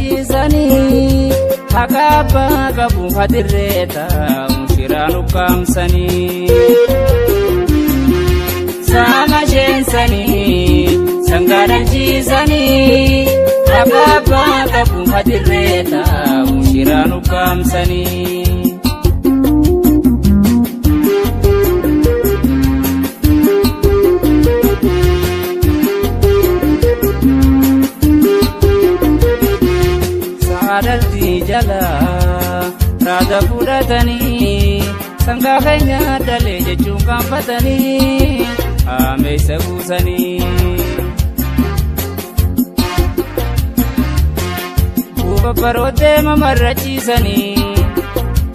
sangadalchisanii hakaba qabu hadirreeta mushiraan ukkaamsanii samashensanii sangadalchisanii hakaba qabu hadirreeta mushiraan ukkaamsanii adalti jala raada fudhatanii sangaa keenya dalee jechuun kaanfatanii ameessa buusanii buufa barootee mamarrachiisanii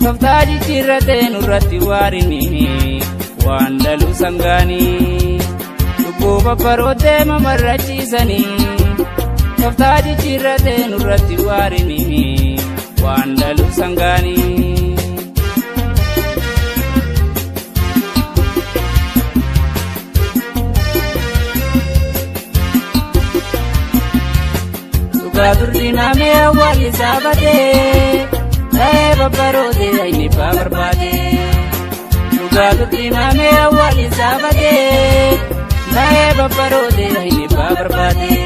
toftaa jijjiirratee nurratti waarinii waan daluu sangaanii buufa barootee mamarrachiisanii toftaa jijjiirratee nurratti waarinii waan daluu sangaanii dhugaa durdinamee awwaallisaa batee ta'ee babbarootee ayni baa barbaadee dhugaa durdinamee awwaallisaa batee ta'ee babbarootee ayni baa barbaadee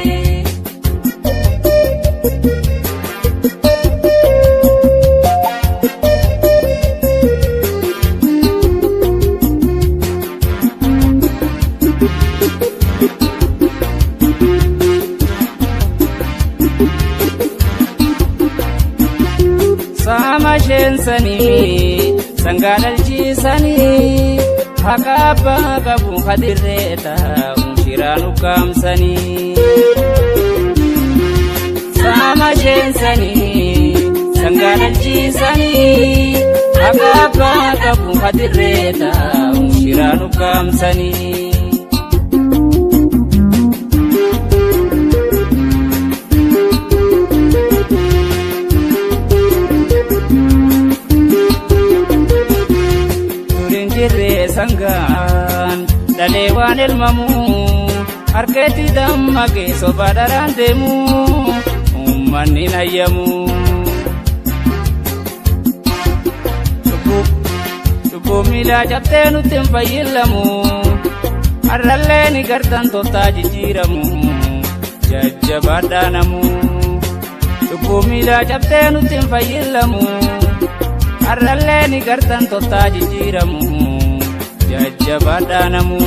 samashensanii sangadalchisanii hakaba qabu hadirreeta mushiraan ukkaamsanii samashensanii sangadalchisanii hakaba qabu hadirreeta mushiraan ukkaamsanii sangaan dalee waan elmamu harkeetti dammaqee soba daraan deemu uummanni nayyamu cubbuu miilaa cabtee nutti hin fayyillamu har'allee ni gartan toftaa jijjiiramu jajjabaadhaa namu cubbuu miilaa cabtee nutti hin fayyillamu har'allee ni gartan toftaa jijjiiramu jajjabaadhaa namu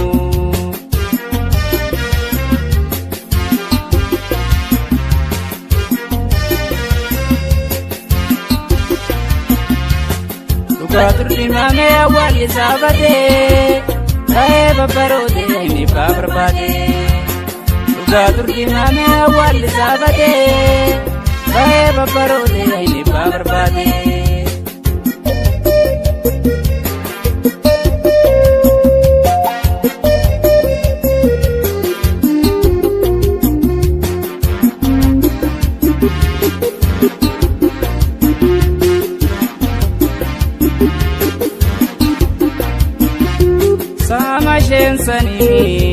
dhugaa durdinamee awwaallisaa batee ta'ee babbarootee ayni baa barbaadee dhugaa durdinamee awwaallisaa batee ta'ee babbarootee ayni baa barbaadee samashensanii